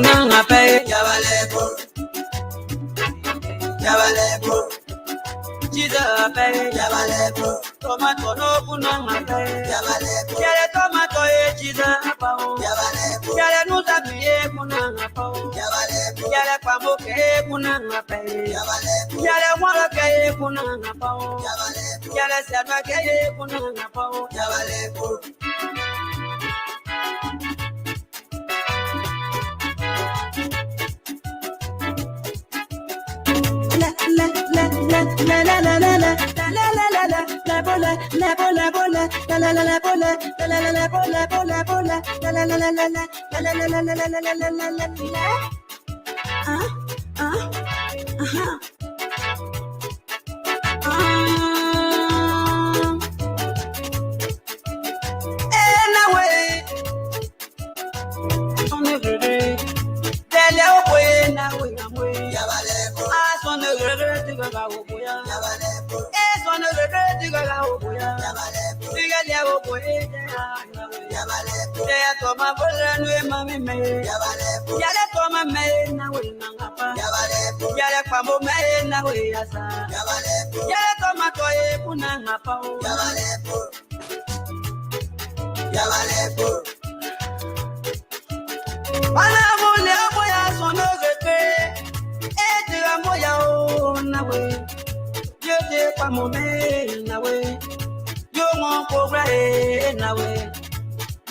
kunanga pe. Yabalebo, Jesus pe. Yabalebo, Tomato no kunanga pe. Yabalebo, Yale tomato e Jesus pa o. Yabalebo, Yale nusa biye kunanga pa o. Yabalebo, Yale pamo ke kunanga pe. Yabalebo, Yale wala ke kunanga pa o. Yabalebo, Yale sana ke kunanga pa o. Yabalebo.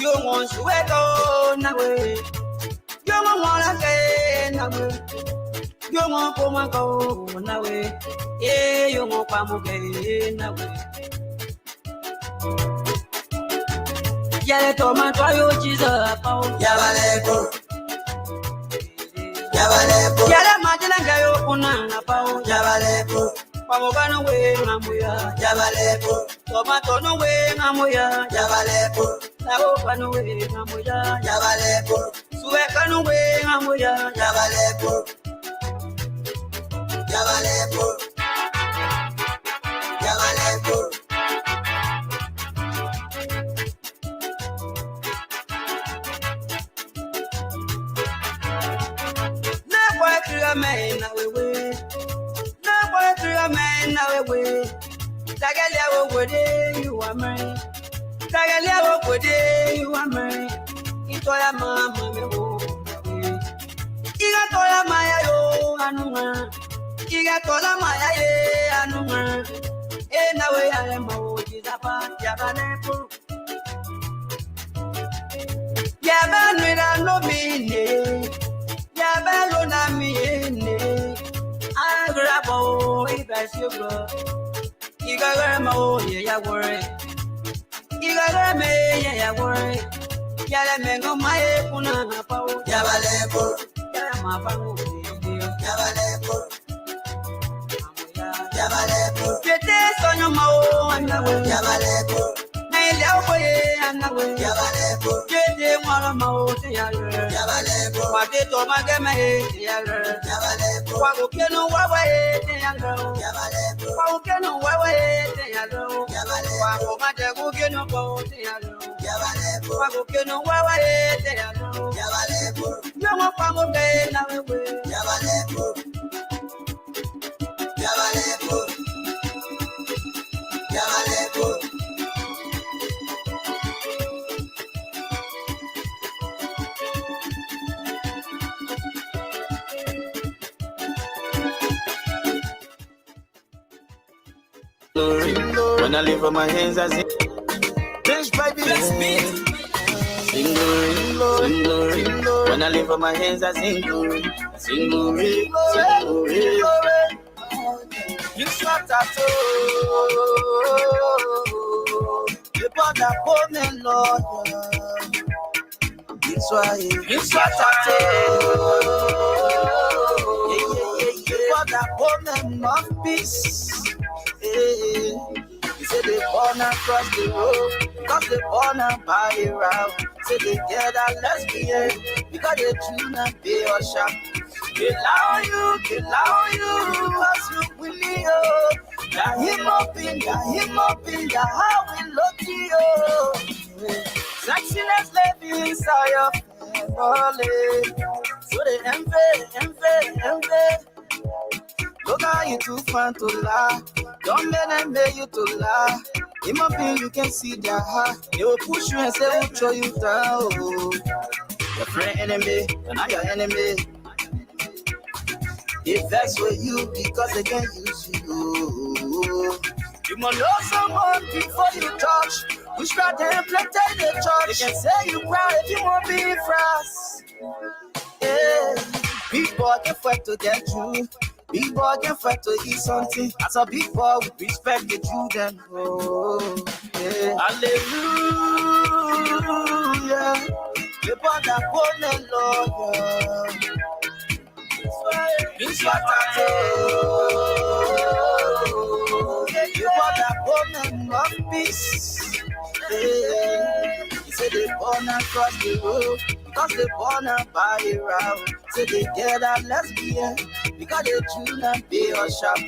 You want to go nawe. You want to nawe. You want to go nawe. Yeah, you want to nawe. Yale tomato yo Jesus pao. Yabalebo, Yabalebo, Yale majina gayo kunanga pao. Yabalebo, Pamogano we ngamuya. Yabalebo, Tomato no we ngamuya. Yabalebo, Tao kanu we ngamuya. Yabalebo, Suwe kanu we ngamuya. Yabalebo, Yabalebo, Yabalebo. Man, now we no boy to a man, now we Tagalia would you are married. Tagalia would you are married. It's all a mamma. You got all of my anuma. You got all of my anuma. And now I am old is a part Yabanepo. Yaban no meaning. Yabalo na miene, I grab oh, if I see you got mo, yeah, worry. You got me, yeah, worry. Yalamango, my puna, pow, Yabalebo, Yamapango, Yabalebo, Yabalebo, get this on your mo, and the way, Yabalebo, Nail away, and the way, Yabalebo, get them one of my old, Yabalebo, what they told my game, Yabalebo, what can no way, they are girl. Yabalebo, How can no way, they are low. Yabalebo, Why matter who can no go, they are low. Yabalebo, Why can no way, they are low. Yabalebo, You want from day now away. Yabalebo, Yabalebo, Yabalebo. When I live on my hands, I sing. Dance, baby, let's be. Sing glory. When I live on my hands, I sing glory. Sing glory. You shot at the border for me, Lord. It's why you shot at the border for me, mouthpiece. He said they born across the road, cause they born and buy it round. Say they get that lesbian, because they tune and pay or shop. They allow you, as you willing, oh. Got him up in the how we look you. Sexiness living inside your family. So they envy. Look how you too fun to lie. Don't let them make you to lie. In my opinion, you can see their heart. They will push you and say, we'll throw you down. Your friend enemy, and not your enemy. If that's what you, because they can use you. You must know someone before you touch. Which got them planted in the church. They can say you proud if you won't be fast. Yeah. Big boy can fight to get you. Big boy can fight to eat something. As a big boy, we respect the children. Oh, yeah. Hallelujah. The boy that won the Lord. It's what I told. The boy that won the Lord peace. Yeah. He said they born across the road. Because they born and buy it round. Say they get a lesbian. Because they tune and pay or shop.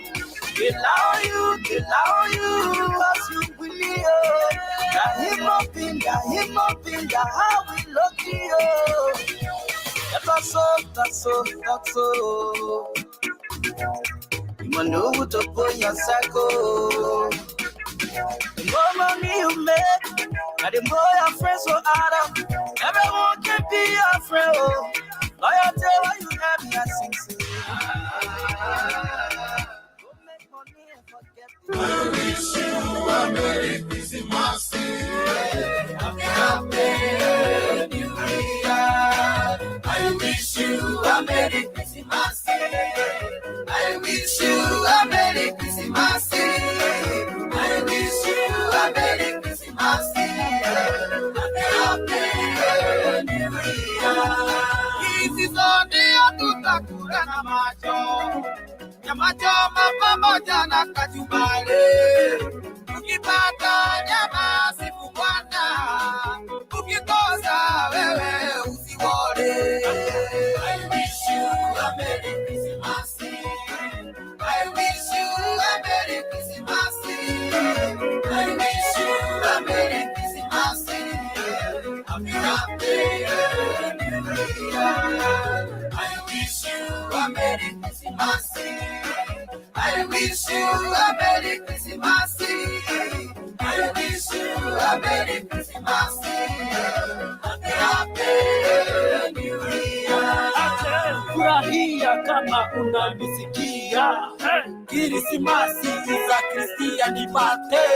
They allow you. Because you really are. Got him up in the how we lucky oh. That's so. You must know who to put your cycle. The more money you make, and the more your friends will add up. Everyone can be your friend, oh. Loyalty, why you have me, I sing. Don't make money and forget it. I wish you a Merry Christmas. Happy New Year. I wish you a Merry Christmas. I wish you a Merry Christmas. I wish you a Merry Christmas. Happy New Year. This is all the Atukakura Namajo. Namajo Mapamoja Nakajubale. Ukipata nyama sifubwana. Ukikosa wewe usiwole. I wish you a Merry Christmas. I wish you a Merry Christmas. I wish you a Merry Christmas. Happy New Year. I wish you a Merry Christmas. I wish you a Merry Christmas. I wish you a Merry Christmas. Happy New Year. Furahia kama unanisikia. Krismasi za Kristian nipate.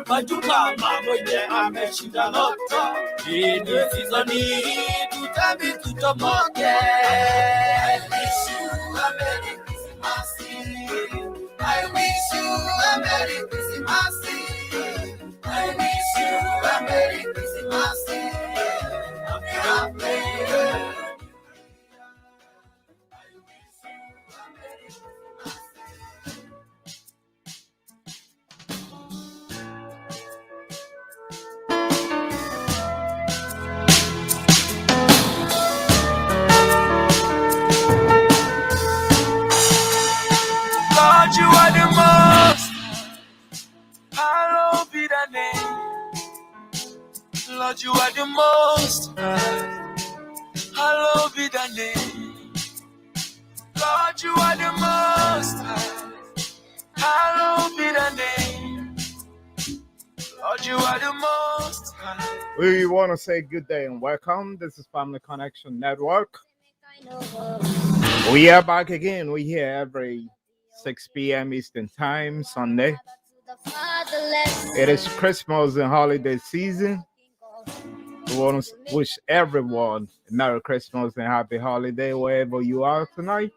Majukama mwenye ameshinda loto. Hii ni seasoni tutambi tutomoke. I wish you a Merry Christmas. I wish you a Merry Christmas. I wish you a Merry Christmas. Happy Lord, you are the most. Hallowed be thy name. Lord, you are the most. Hallowed be thy name. Lord, you are the most. Hallowed be thy name. Lord, you are the most. We want to say good day and welcome. This is Family Connection Network. We are back again. We're here every 6 p.m. Eastern Time, Sunday. It is Christmas and holiday season. We want to wish everyone a Merry Christmas and Happy Holiday wherever you are tonight.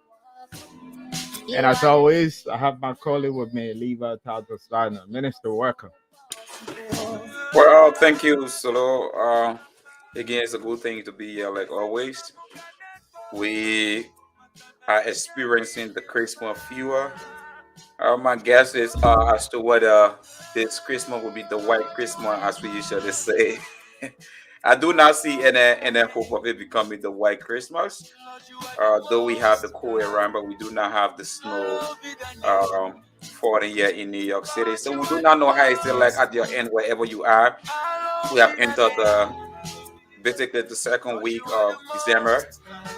And as always, I have my colleague with me, Levi Tatasana. Minister, welcome. Well, thank you, Solo. Again, it's a good thing to be here like always. We are experiencing the Christmas fever. My guess is as to whether this Christmas will be the white Christmas, as we usually say. I do not see any hope of it becoming the white Christmas. Though we have the cold around, but we do not have the snow falling here in New York City. So we do not know how it's like at your end, wherever you are. We have entered basically the second week of December.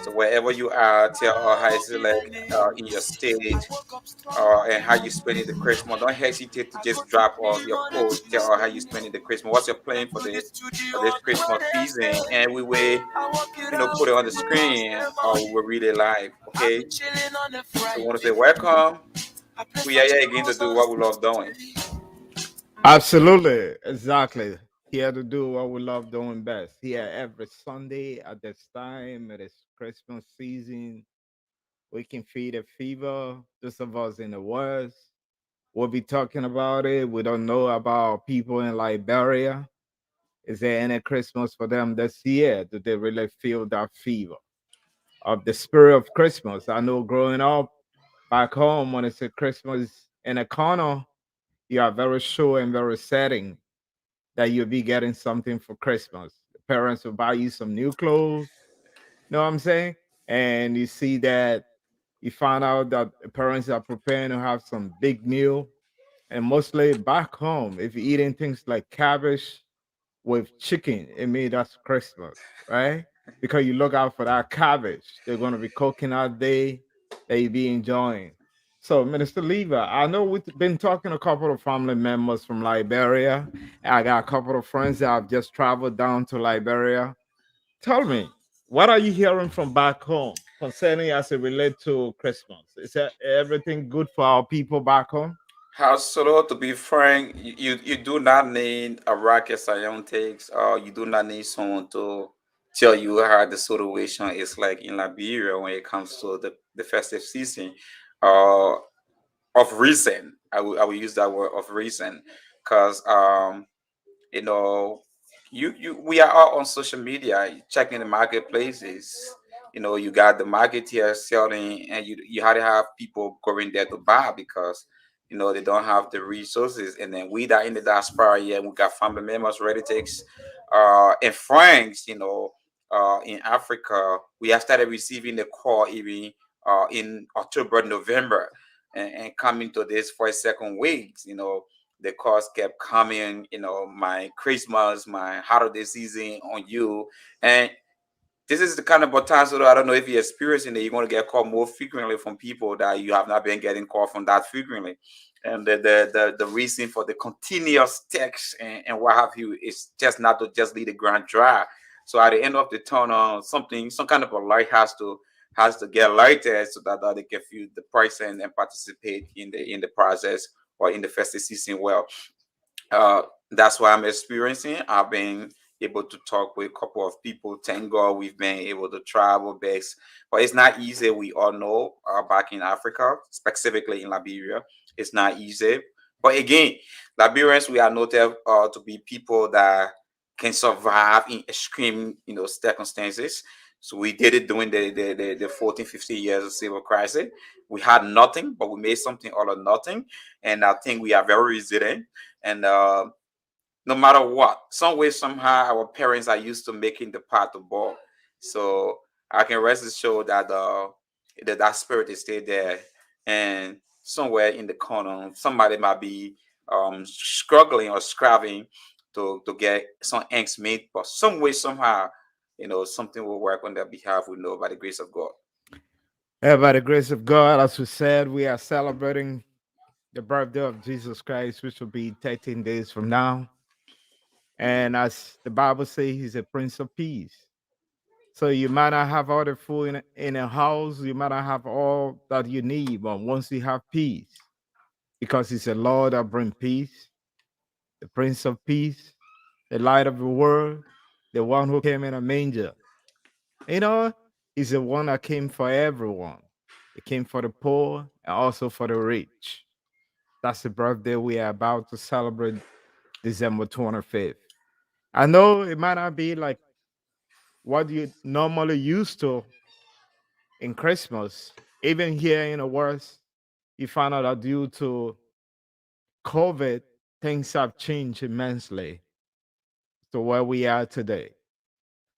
So wherever you are, tell us how is it like in your state, and how you spending the Christmas. Don't hesitate to just drop off your post. Tell us how you spending the Christmas. What's your plan for this Christmas season? And we will, put it on the screen or we will read it live. Okay. So we want to say welcome. We are here again to do what we love doing. Absolutely, exactly. Here to do what we love doing best. Here every Sunday at this time. It is Christmas season. We can feed a fever. Those of us in the West, we'll be talking about it. We don't know about people in Liberia. Is there any Christmas for them this year? Do they really feel that fever of the spirit of Christmas? I know growing up back home, when it's a Christmas in a corner, you are very sure and very setting that you'll be getting something for Christmas. The parents will buy you some new clothes. Know what I'm saying? And you see that you find out that the parents are preparing to have some big meal. And mostly back home, if you're eating things like cabbage with chicken, it means that's Christmas, right? Because you look out for that cabbage. They're going to be cooking all day that you be enjoying. So, Minister Lever, I know we've been talking to a couple of family members from Liberia. I got a couple of friends that have just traveled down to Liberia. Tell me, what are you hearing from back home concerning as it relates to Christmas? Is that everything good for our people back home? Solo, to be frank, you do not need a rocket scientist, or you do not need someone to tell you how the situation is like in Liberia when it comes to the festive season. Uh, of reason, I will use that word of reason, because you know we are all on social media checking the marketplaces. You got the market here selling, and you had to have people going there to buy because they don't have the resources. And then we that in the diaspora, yeah, we got family members, relatives, and friends, in Africa. We have started receiving the call even in October, November, and coming to this for a second weeks. The calls kept coming, my Christmas, my holiday season on you. And this is the kind of time, so I don't know if you're experiencing it, you're going to get called more frequently from people that you have not been getting called from that frequently. And the reason for the continuous text and what have you is just not to just leave the ground dry. So at the end of the tunnel, some kind of a light has to get lighted so that they can feel the price and participate in the process or in the festive season well. uh, that's what I'm experiencing. I've been able to talk with a couple of people. Thank God we've been able to travel base, but it's not easy. We all know back in Africa, specifically in Liberia, it's not easy. But again, Liberians, we are noted to be people that can survive in extreme, circumstances. So we did it during the 14, 15 years of civil crisis. We had nothing, but we made something out of nothing. And I think we are very resilient. And no matter what, some way, somehow, our parents are used to making the pot to boil. So I can rest assured that that spirit is still there. And somewhere in the corner, somebody might be struggling or scrapping to get some ends meet, but some way, somehow, something will work on their behalf. We know by the grace of God. Yeah, by the grace of God, as we said, we are celebrating the birthday of Jesus Christ, which will be 13 days from now. And as the Bible says, he's a prince of peace. So you might not have all the food in a house, you might not have all that you need, but once you have peace, because he's a Lord that brings peace, the Prince of Peace, the light of the world, the one who came in a manger. You know, he's the one that came for everyone. He came for the poor and also for the rich. That's the birthday we are about to celebrate December 25th. I know it might not be like what you normally used to in Christmas. Even here in the West, you find out that due to COVID, things have changed immensely to where we are today.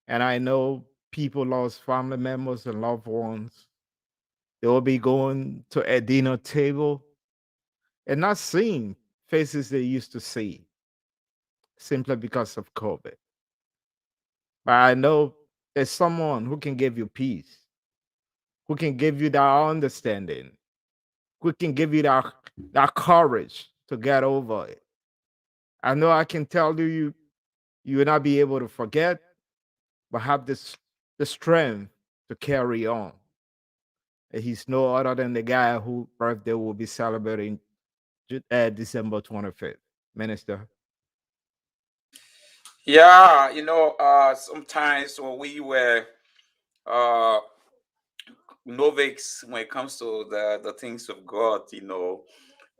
And I know people lost family members and loved ones. They will be going to a dinner table and not seeing faces they used to see simply because of COVID. But I know there's someone who can give you peace, who can give you that understanding, who can give you that courage to get over it. I know I can tell you will not be able to forget, but have this the strength to carry on. And he's no other than the guy who birthday will be celebrating December 25th. Minister. Yeah, sometimes when we were uh novice, when it comes to the things of God,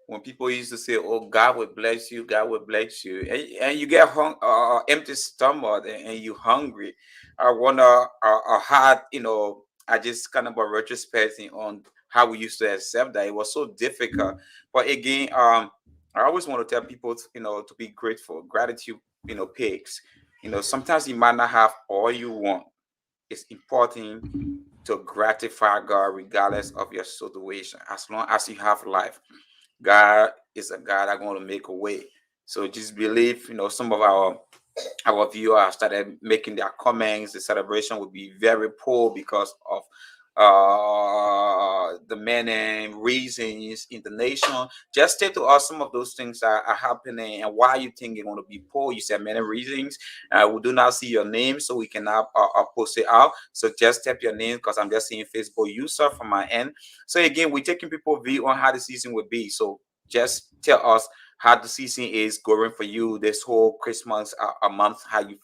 when people used to say, "Oh, God will bless you, God will bless you," and you get empty stomach and you hungry. I wonder how I just kind of a retrospecting on how we used to accept that it was so difficult. But again, I always want to tell people, to be grateful. Gratitude, pays. Sometimes you might not have all you want. It's important to gratify God regardless of your situation. As long as you have life, God is a God that's going to make a way. So just believe, some of our viewers started making their comments. The celebration will be very poor because of the many reasons in the nation. Just state to us some of those things are happening and why you think you're going to be poor. You said many reasons. We do not see your name, so we cannot post it out. So just type your name because I'm just seeing Facebook user from my end. So again, we're taking people view on how the season will be. So just tell us how the season is going for you this whole Christmas a month, how you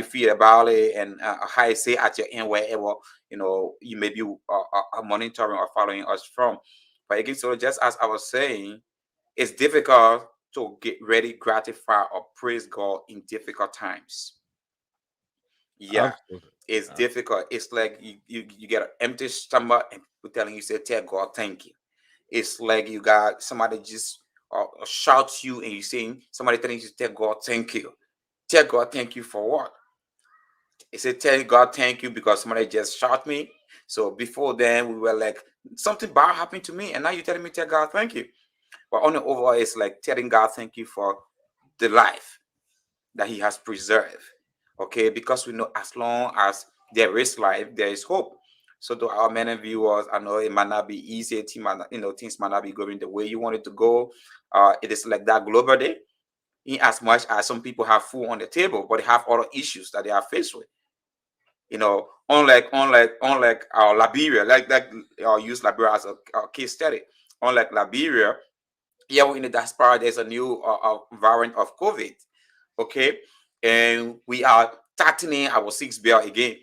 feel about it, and how you say at your end wherever you may be monitoring or following us from. But again, so just as I was saying, it's difficult to get ready, gratify, or praise God in difficult times. Yeah, Absolutely. it's difficult. It's like you get an empty stomach and people telling you, say, tell God thank you. It's like you got somebody just shouts you and you saying somebody telling you to tell God thank you. Tell God thank you for what? It said tell God thank you because somebody just shot me. So before then we were like something bad happened to me, and now you're telling me tell God thank you. But on the overall, it's like telling God thank you for the life that He has preserved. Okay, because we know as long as there is life, there is hope. So to our many viewers, I know it might not be easy. Things might not be going the way you want it to go. It is like that global day. In as much as some people have food on the table, but they have other issues that they are faced with. Unlike Liberia, like I'll use Liberia as a case study. Unlike Liberia, here in the diaspora, there's a new variant of COVID. Okay, and we are tightening our 6 bell again.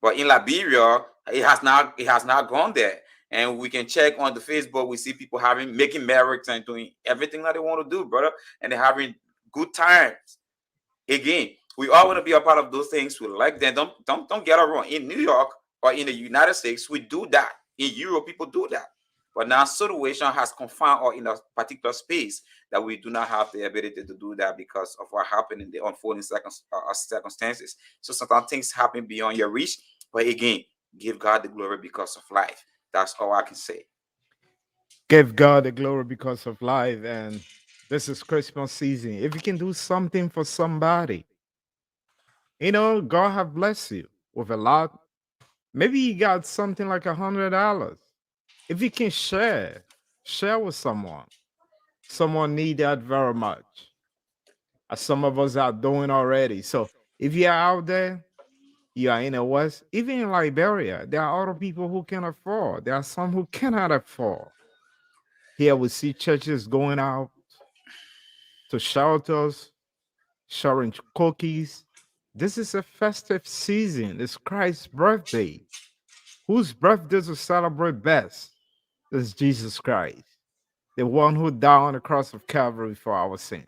But in Liberia, it has not gone there. And we can check on the Facebook. We see people making merits and doing everything that they want to do, brother, and they're having good times. Again, we all want to be a part of those things. We like them. Don't get it wrong. In New York or in the United States, we do that. In Europe, people do that. But now situation has confined or in a particular space that we do not have the ability to do that because of what happened in the unfolding circumstances. So sometimes things happen beyond your reach. But again, give God the glory because of life. That's all I can say. Give God the glory because of life. And this is Christmas season. If you can do something for somebody, God have blessed you with a lot. Maybe you got something like $100. If you can share with someone need that very much, as some of us are doing already. So if you are out there, you are in the West, even in Liberia, there are other people who can afford. There are some who cannot afford. Here we see churches going out to shelters, sharing cookies. This is a festive season. It's Christ's birthday. Whose birthday to celebrate best? Is Jesus Christ, the one who died on the cross of Calvary for our sins.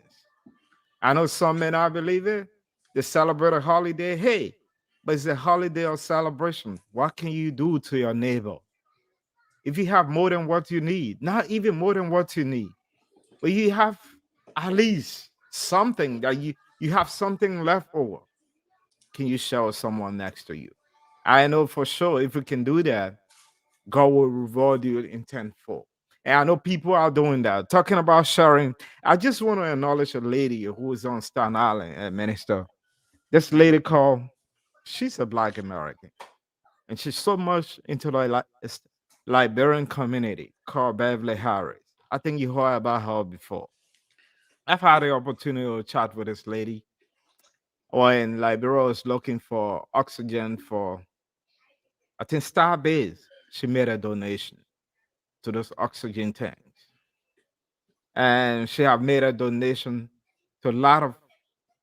I know some may not believe it. They celebrate a holiday. Hey, but it's a holiday of celebration. What can you do to your neighbor? If you have more than what you need, not even more than what you need, but you have at least something that you have something left over, can you share with someone next to you? I know for sure if we can do that, God will reward you in tenfold. And I know people are doing that. Talking about sharing, I just want to acknowledge a lady who is on Staten Island, a minister. This lady called, she's a Black American, and she's so much into the Liberian community called Beverly Harris. I think you heard about her before. I've had the opportunity to chat with this lady when Liberia was looking for oxygen for, I think, Starbase. She made a donation to those oxygen tanks. And she have made a donation to a lot of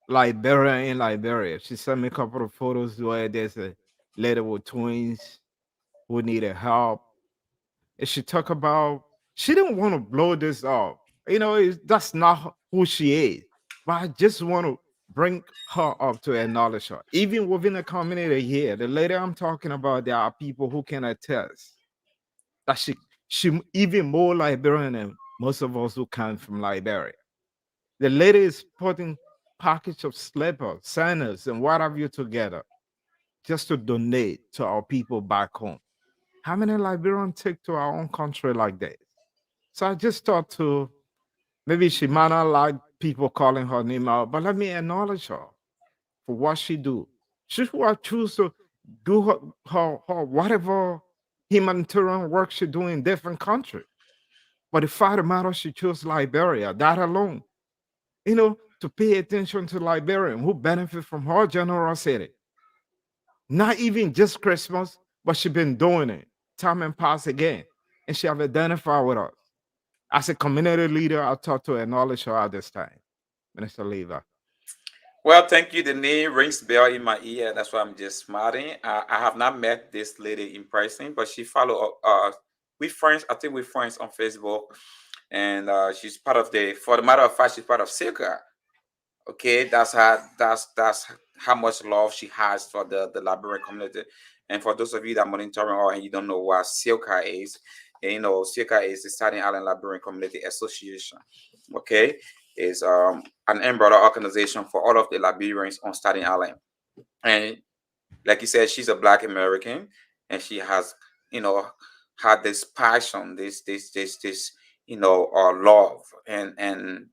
Liberia in Liberia. She sent me a couple of photos where there's a lady with twins who needed help. And she talked about she didn't want to blow this up. That's not who she is. But I just want to bring her up to acknowledge her. Even within the community here, the lady I'm talking about, there are people who can attest that she even more Liberian than most of us who come from Liberia. The lady is putting package of slippers, sandals, and what have you together just to donate to our people back home. How many Liberians take to our own country like that? So I just thought to maybe she might not like people calling her name out, but let me acknowledge her for what she do. She will choose to do her whatever humanitarian work she do in different countries. But the fact of the matter, she chose Liberia, that alone. To pay attention to Liberian who benefit from her generosity. Not even just Christmas, but she been doing it time and past again. And she have identified with us. As a community leader, I thought to acknowledge her at this time. Minister Lever. Well, thank you. The name rings bell in my ear. That's why I'm just smiling. I have not met this lady in person, but she follow up. We friends. I think we're friends on Facebook, and she's part of the. For the matter of fact, she's part of Silka. Okay, that's how much love she has for the Liberian community. And for those of you that are monitoring or and you don't know what Silka is, Silka is the Staten Island Liberian Community Association. Okay, is an umbrella organization for all of the Liberians on Staten Island. And like you said, she's a Black American, and she has had this passion, this love and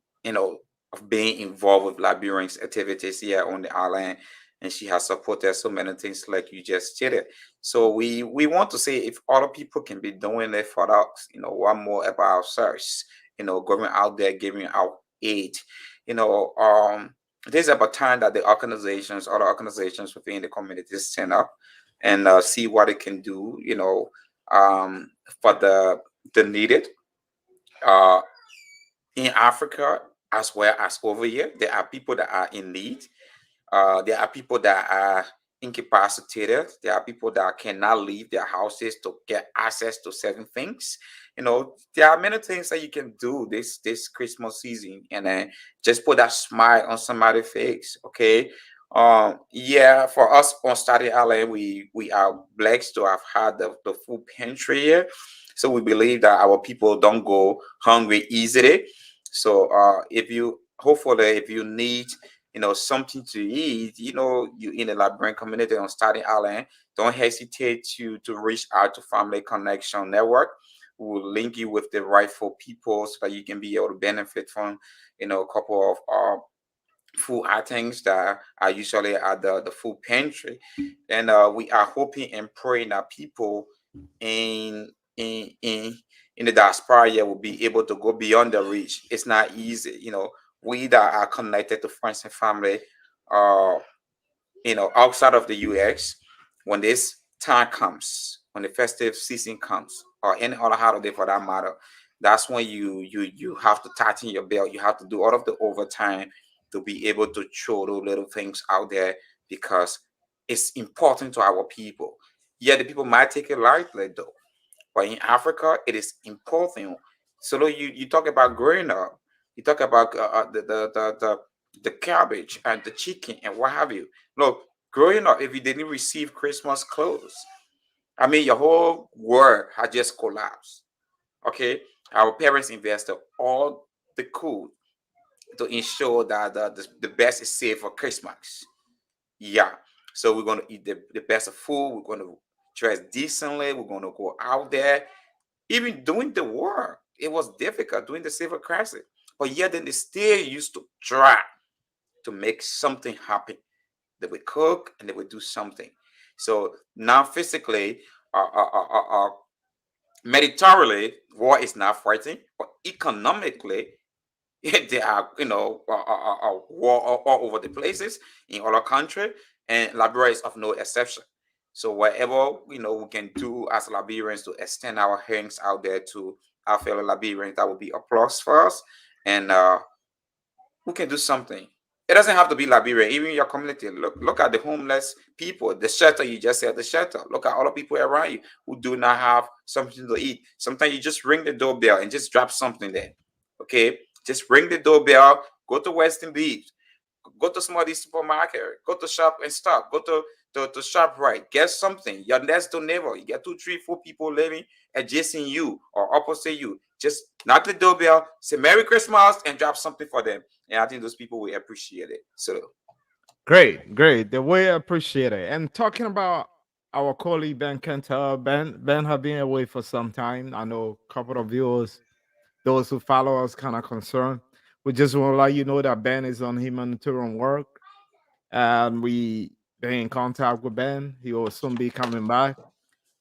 of being involved with Liberians activities here on the island. And she has supported so many things like you just stated. So we want to say if other people can be doing it for us, one more about ourselves, going out there giving out aid. There's about time that the other organizations within the community stand up and see what it can do, for the needed. In Africa as well as over here, there are people that are in need. There are people that are incapacitated. There are people that cannot leave their houses to get access to certain things. There are many things that you can do this Christmas season, and then just put that smile on somebody's face. Okay. Yeah, for us on Staten Island, we are blessed to have had the food pantry here. So we believe that our people don't go hungry easily. So hopefully if you need something to eat, you in the Liberian community on Staten Island, don't hesitate to reach out to Family Connection Network. We'll link you with the rightful people so that you can be able to benefit from a couple of food items that are usually at the food pantry. And we are hoping and praying that people in the diaspora here will be able to go beyond the reach. It's not easy. We that are connected to friends and family, outside of the US, when this time comes, when the festive season comes, or any other holiday for that matter, that's when you have to tighten your belt. You have to do all of the overtime to be able to throw those little things out there because it's important to our people. Yeah, the people might take it lightly though, but in Africa, it is important. So you talk about growing up, you talk about the cabbage and the chicken and what have you. Look, growing up, if you didn't receive Christmas clothes, I mean, your whole world had just collapsed. Okay, our parents invested all the cool to ensure that the best is saved for Christmas. Yeah, so we're going to eat the best of food. We're going to dress decently. We're going to go out there. Even doing the work, it was difficult doing the civil crisis. But yet then they still used to try to make something happen. they will cook, and they will do something. So now physically, militarily, war is not fighting, but economically, there are, war all over the places in other country, and Liberia is of no exception. So whatever we can do as Liberians to extend our hands out there to our fellow Liberians, that would be a plus for us, and we can do something. It doesn't have to be Liberia, even your community. Look at the homeless people, the shelter. You just said the shelter. Look at all the people around you who do not have something to eat. Sometimes you just ring the doorbell and just drop something there. Okay, just ring the doorbell. Go to Western Beach. Go to somebody's supermarket. Go to shop and stop. Go to shop right. Get something. Your next door neighbor. You get 2, 3, 4 people living adjacent you or opposite you. Just knock the doorbell, say Merry Christmas, and drop something for them. And I think those people will appreciate it. So Great, great. The way I appreciate it. And talking about our colleague Ben Kenter, Ben have been away for some time. I know a couple of viewers, those who follow us, kind of concerned. We just want to let you know that Ben is on humanitarian work, and we been in contact with Ben. He will soon be coming back,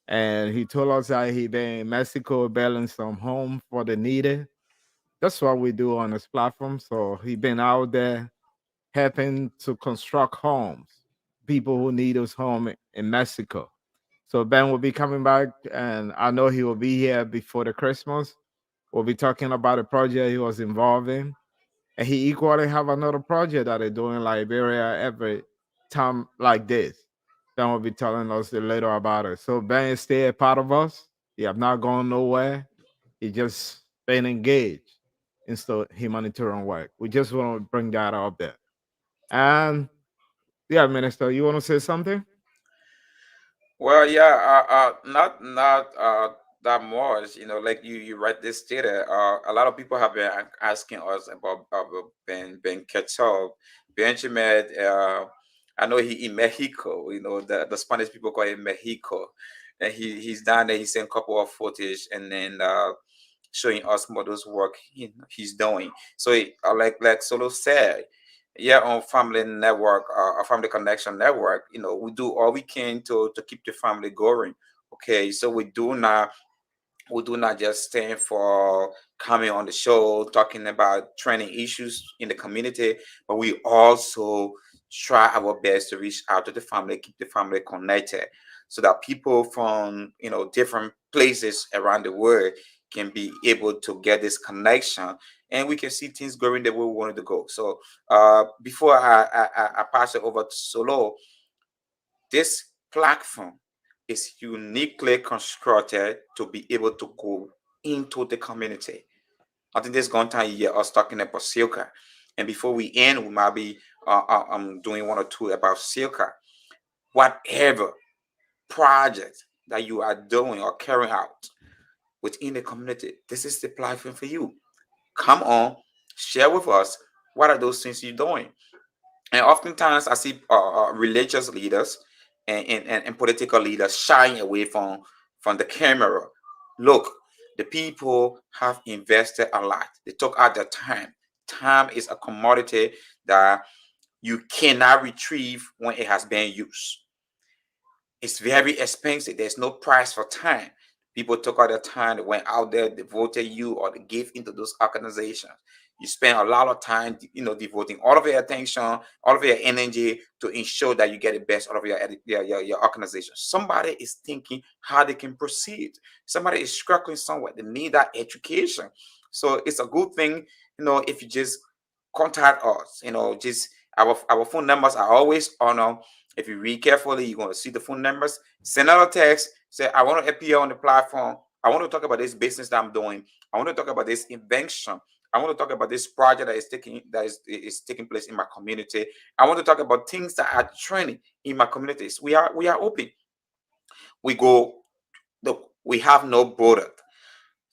and he told us that he been in Mexico bailing some home for the needy. That's what we do on this platform. So he been out there helping to construct homes, people who need his home in Mexico. So Ben will be coming back, and I know he will be here before the Christmas. We'll be talking about a project he was involved in, and he equally have another project that they do in Liberia every time like this. Ben will be telling us a little about it. So Ben is still a part of us. He have not gone nowhere. He just been engaged in humanitarian work. We just want to bring that up there. And yeah, Minister, you want to say something? well, yeah, not that much. Like you right this data. A lot of people have been asking us about Ben Ketchup, Benjamin. I know he in Mexico. The Spanish people call him Mexico, and he's down there. He sent a couple of footage, and then showing us models work he's doing. So like Solo said, yeah, on Family Network, or Family Connection Network, we do all we can to keep the family going. Okay, so we do not just stand for coming on the show talking about training issues in the community, but we also try our best to reach out to the family, keep the family connected, so that people from different places around the world can be able to get this connection, and we can see things going the way we wanted to go. So before I pass it over to Solo, this platform is uniquely constructed to be able to go into the community. I think this one time you hear us talking about Silka, and before we end, we might be doing 1 or 2 about Silka. Whatever project that you are doing or carrying out within the community, this is the platform for you. Come on, share with us what are those things you're doing. And oftentimes I see religious leaders and political leaders shying away from the camera. Look, the people have invested a lot. They took out their time. Time is a commodity that you cannot retrieve when it has been used. It's very expensive. There's no price for time. People took out their time, they went out there, devoted you or they gave into those organizations. You spend a lot of time, devoting all of your attention, all of your energy to ensure that you get the best out of your organization. Somebody is thinking how they can proceed. Somebody is struggling somewhere. They need that education. So it's a good thing, if you just contact us. Just our phone numbers are always on. If you read carefully, you're going to see the phone numbers. Send out a text. Say, I want to appear on the platform. I want to talk about this business that I'm doing. I want to talk about this invention. I want to talk about this project that is taking place in my community. I want to talk about things that are trending in my communities. We are open. We have no border.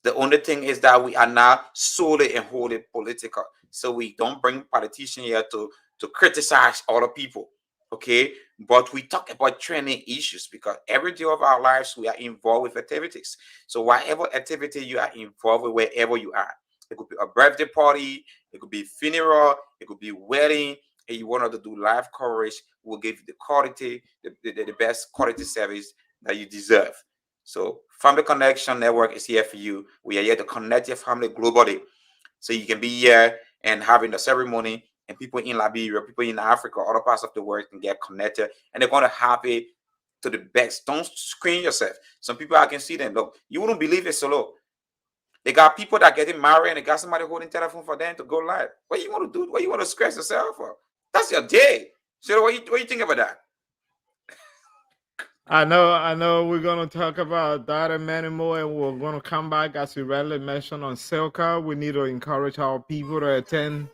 The only thing is that we are not solely and wholly political. So we don't bring politicians here to criticize other people. Okay, but we talk about training issues because every day of our lives we are involved with activities. So whatever activity you are involved with, wherever you are, it could be a birthday party, it could be funeral, it could be wedding, and you want us to do live coverage, we'll give you the quality, the best quality service that you deserve. So Family Connection Network is here for you. We are here to connect your family globally. So you can be here and having the ceremony, and people in Liberia, people in Africa, other parts of the world can get connected, and they're going to have it to the best. Don't screen yourself. Some people, I can see them. Look, you wouldn't believe it, Solo. They got people that getting married and they got somebody holding telephone for them to go live. What you want to do? What you want to stress yourself for? That's your day. So what you think about that? I know we're gonna talk about that and many more, and we're gonna come back as we rarely mentioned on Silka. We need to encourage our people to attend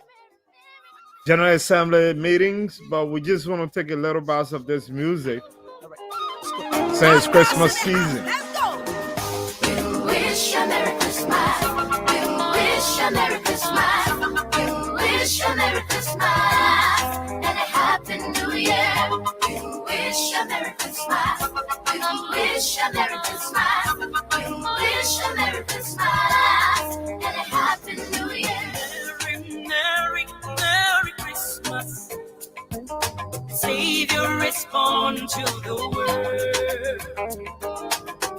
General Assembly meetings, but we just want to take a little bit of this music since Christmas season. We wish you Merry Christmas. We wish you Merry Christmas. We wish you Merry Christmas and a Happy New Year. We wish you Merry Christmas. We wish you Merry Christmas. We wish you Merry Christmas and a Happy New Year. Merry, Merry Christmas. Savior, respond to the word.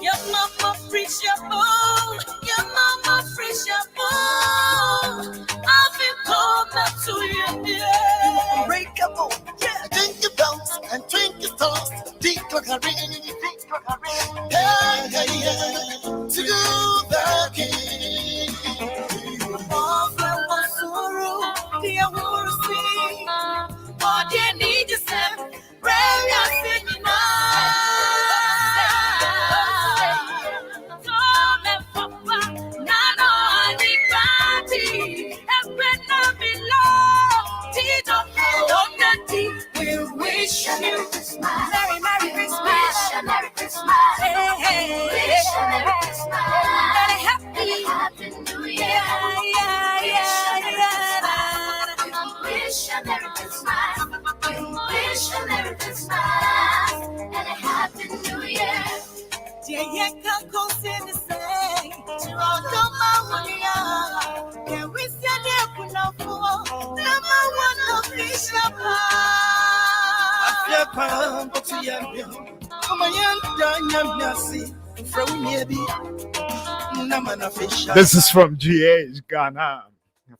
Your mama preach your bone. Your mama preach your bone. I've been called back to you. Yeah. Break a bone, yeah. Drink your bells and drink your toast. Drink like a ring, yeah, yeah, yeah. To the King. All from my sorrow, dear will see. All you need is them. Pray your sin Don't let Papa, Nano, anybody, and better below. Tito, we wish you Merry Christmas. Merry, Merry Christmas. Wish you Merry Christmas. Hey, hey, Wish you Merry Christmas and a Happy New Year. yeah. Wish you Merry Christmas. Wish you Merry Christmas and a Happy New Year. This is from GH Ghana.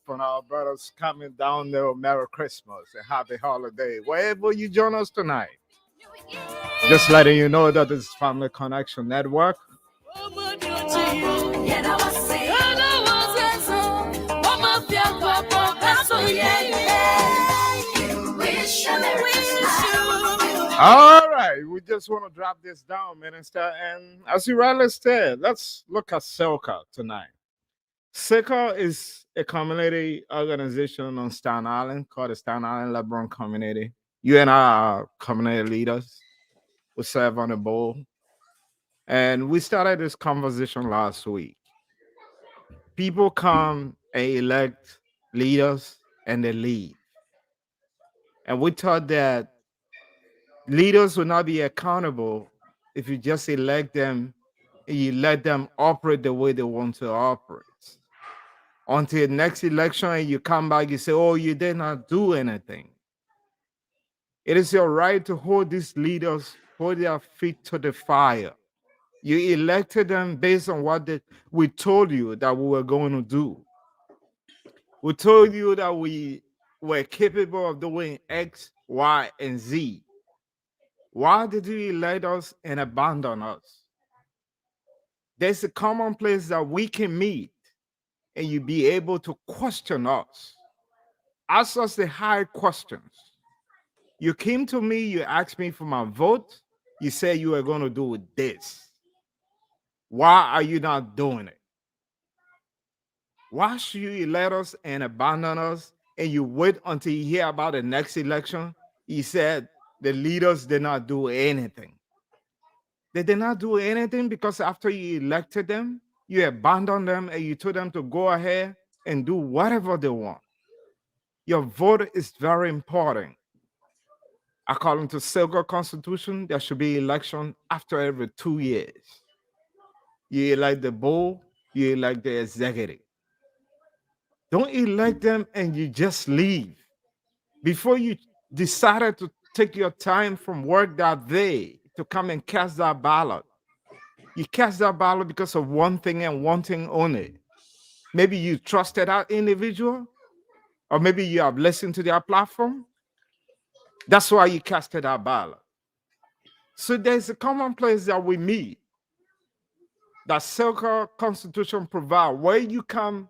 From our brothers coming down there, Merry Christmas and Happy Holiday. Wherever you join us tonight. Just letting you know that this is Family Connection Network. All right, we just want to drop this down, Minister. And as you rightly said, let's look at Silka tonight. Silka is a community organization on Staten Island called the Staten Island LeBron Community. You and I are community leaders. We serve on the board. And we started this conversation last week. People come and elect leaders and they leave. And we thought that leaders will not be accountable if you just elect them and you let them operate the way they want to operate. Until next election and you come back, you say, oh, you did not do anything. It is your right to hold these leaders, hold their feet to the fire. You elected them based on what we told you that we were going to do. We told you that we were capable of doing X, Y, and Z. Why did you elect us and abandon us? There's a common place that we can meet and you be able to question us. Ask us the hard questions. You came to me, you asked me for my vote. You said you were going to do this. Why are you not doing it? Why should you elect us and abandon us and you wait until you hear about the next election? He said the leaders did not do anything. They did not do anything because after you elected them, you abandoned them and you told them to go ahead and do whatever they want. Your vote is very important. According to Silka Constitution, there should be election after every 2 years. You elect the board, you elect the executive. Don't elect them and you just leave. before you decided to take your time from work that day to come and cast that ballot, you cast that ballot because of one thing and one thing only. Maybe you trusted that individual, or maybe you have listened to their platform. That's why you casted that ballot. So there's a common place that we meet, that Selka Constitution provide, where you come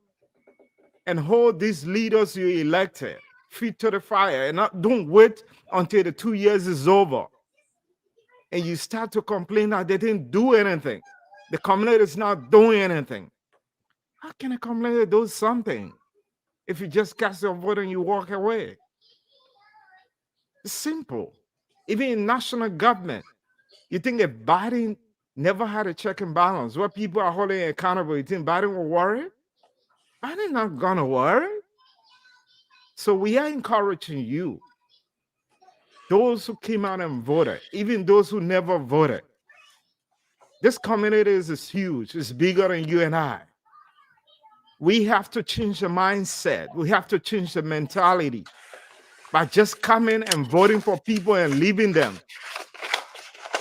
and hold these leaders you elected feet to the fire, and don't wait until the 2 years is over and you start to complain that they didn't do anything. The community is not doing anything. How can a community do something if you just cast your vote and you walk away? It's simple. Even in national government, you think if Biden never had a check and balance where people are holding accountable, you think Biden will worry? Biden not gonna worry. So we are encouraging you, those who came out and voted, even those who never voted. This community is huge. It's bigger than you and I. We have to change the mindset. We have to change the mentality by just coming and voting for people and leaving them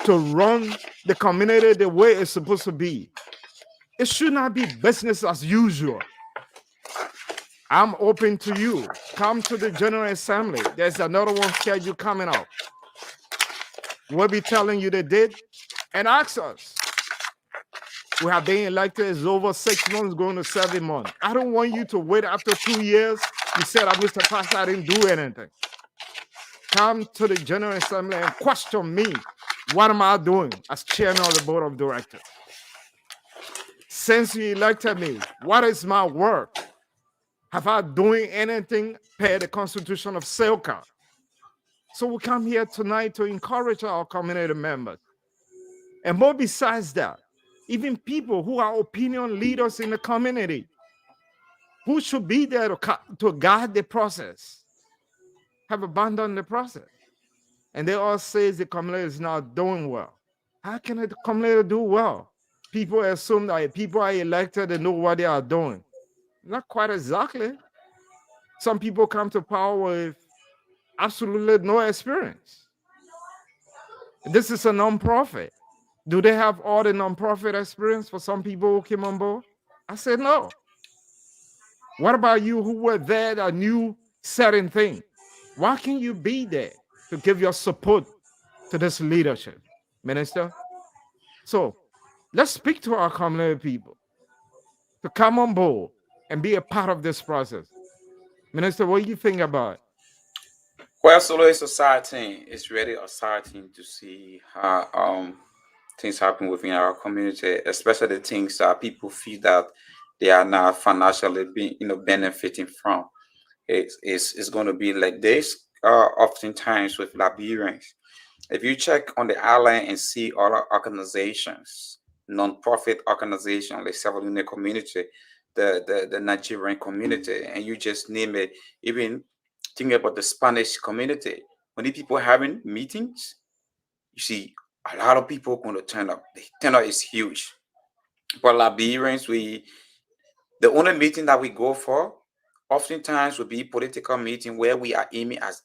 to run the community the way it's supposed to be. It should not be business as usual. I'm open to you. Come to the General Assembly. There's another one scheduled coming up. We'll be telling you the date and ask us. We have been elected. It's over 6 months, going to 7 months. I don't want you to wait after 2 years. You said, Mr. Pastor, I didn't do anything. Come to the General Assembly and question me. What am I doing as chairman of the board of directors? Since you elected me, what is my work? Have I doing anything per the Constitution of Selka? So we come here tonight to encourage our community members. And more besides that, even people who are opinion leaders in the community, who should be there to guide the process, have abandoned the process. And they all say the community is not doing well. How can the community do well? People assume that people are elected and know what they are doing. Not quite exactly. Some people come to power with absolutely no experience. This is a non-profit. Do they have all the non-profit experience for some people who came on board? I said no. What about you who were there that knew certain things? Why can't you be there to give your support to this leadership, Minister? So let's speak to our community people to come on board and be a part of this process. Minister, what do you think about it? Well, Solo, it's exciting. It's really exciting to see how things happen within our community, especially the things that people feel that they are not financially benefiting from. It's going to be like this oftentimes with Liberians. If you check on the island and see other organizations, non-profit organizations like several in the community, the Nigerian community, and you just name it, even think about the Spanish community. When the people having meetings, you see a lot of people going to turn up. The turnout is huge. But Liberians, the only meeting that we go for oftentimes will be political meeting where we are aiming as,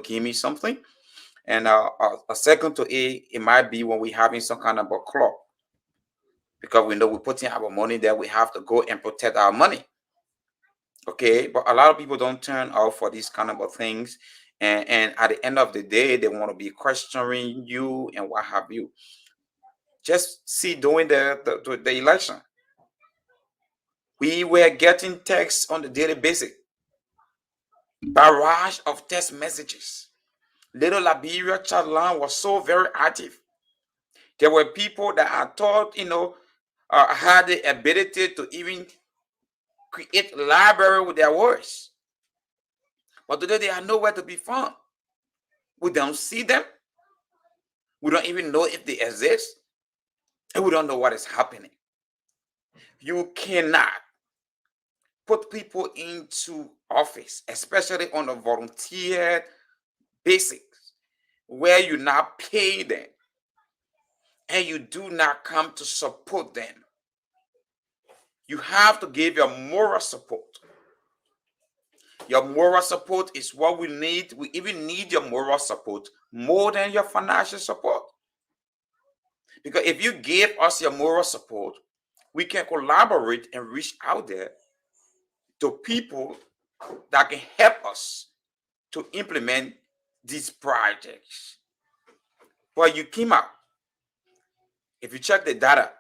give me something. And a second to it might be when we're having some kind of a club. Because we know we're putting our money there, we have to go and protect our money. Okay, but a lot of people don't turn out for these kind of things. And at the end of the day, they want to be questioning you and what have you. Just see during the election, we were getting texts on the daily basis, barrage of text messages. Little Liberia chat line was so very active. There were people that I thought, had the ability to even create library with their words. But today they are nowhere to be found. We don't see them. We don't even know if they exist. And we don't know what is happening. You cannot put people into office, especially on a volunteer basis, where you not pay them and you do not come to support them. You have to give your moral support. Your moral support is what we need. We even need your moral support more than your financial support. Because if you give us your moral support, we can collaborate and reach out there to people that can help us to implement these projects. But you came out, if you check the data,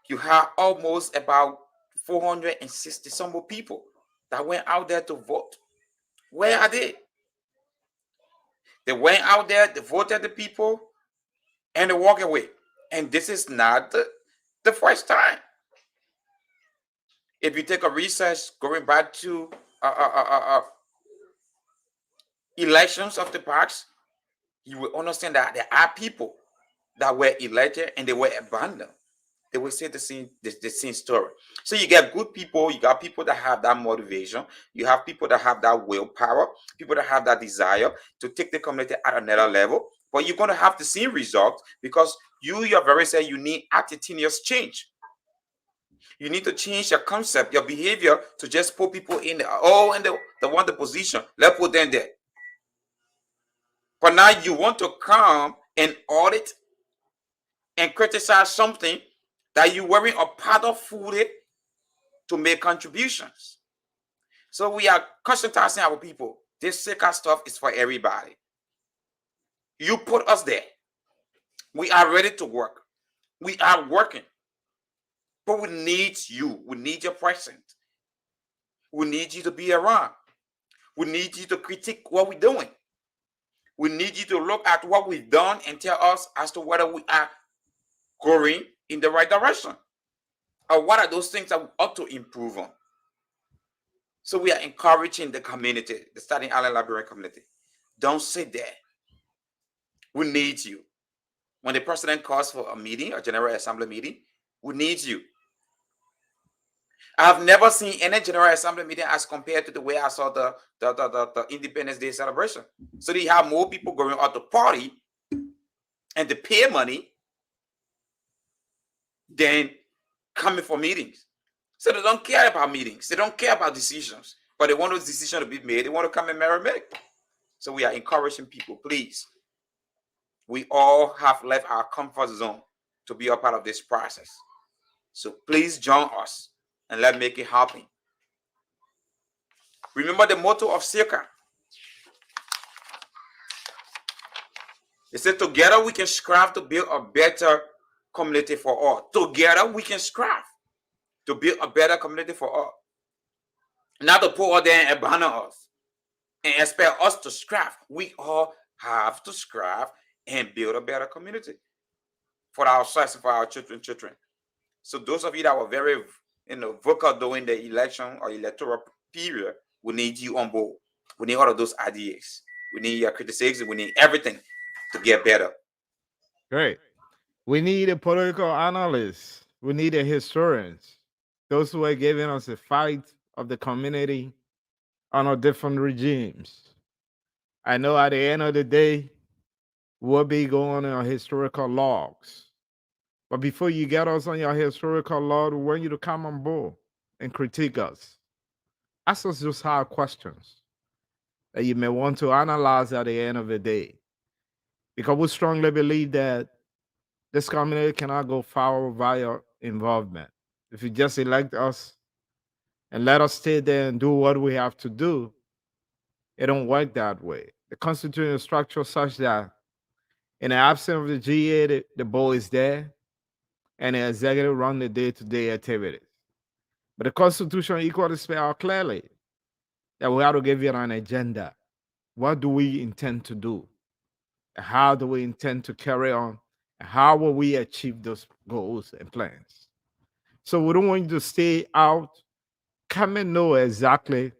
you have almost about 460 some more people that went out there to vote. Where are they? They went out there, they voted the people, and they walk away. And this is not the first time. If you take a research going back to elections of the past, you will understand that there are people that were elected and they were abandoned. They will say the same story. So you get good people, you got people that have that motivation, you have people that have that willpower, people that have that desire to take the community at another level. But you're going to have the same result because your very self, you need attitudinous change. You need to change your concept, your behavior to just put people in there. Oh, and they want the position. Let's put them there. But now you want to come and audit and criticize something that you weren't a part of fully to make contributions. So we are conscientizing our people. This SECA stuff is for everybody. You put us there. We are ready to work. We are working. But we need you. We need your presence. We need you to be around. We need you to critique what we're doing. We need you to look at what we've done and tell us as to whether we are going in the right direction, or what are those things that we ought to improve on. So we are encouraging the community, the Staten Island Liberian community. Don't sit there. We need you. When the president calls for a meeting, a General Assembly meeting, we need you. I have never seen any General Assembly meeting as compared to the way I saw the Independence Day celebration. So they have more people going out to party and to pay money than coming for meetings. So they don't care about meetings. They don't care about decisions. But they want those decisions to be made. They want to come and make. So we are encouraging people, please. We all have left our comfort zone to be a part of this process. So please join us and let's make it happen. Remember the motto of SECA. It said, together we can strive to build a better community for all. Together we can strive to build a better community for all. Not to put all there and abandon us and expect us to strive. We all have to strive and build a better community for ourselves and for our children. So those of you that were very vocal during the election or electoral period, we need you on board. We need all of those ideas. We need your criticism. We need everything to get better. Great. We need a political analyst. We need a historians. Those who are giving us a fight of the community under different regimes. I know at the end of the day, we'll be going on historical logs. But before you get us on your historical log, we want you to come on board and critique us. Ask us just hard questions that you may want to analyze at the end of the day. Because we strongly believe that this community cannot go far via involvement. If you just elect us and let us stay there and do what we have to do, it don't work that way. The constitutional structure is such that in the absence of the GA, the ball is there, and the executive run the day-to-day activities. But the Constitution equally spells out clearly that we have to give you an agenda. What do we intend to do? How do we intend to carry on? How will we achieve those goals and plans? So we don't want you to stay out. Come and know exactly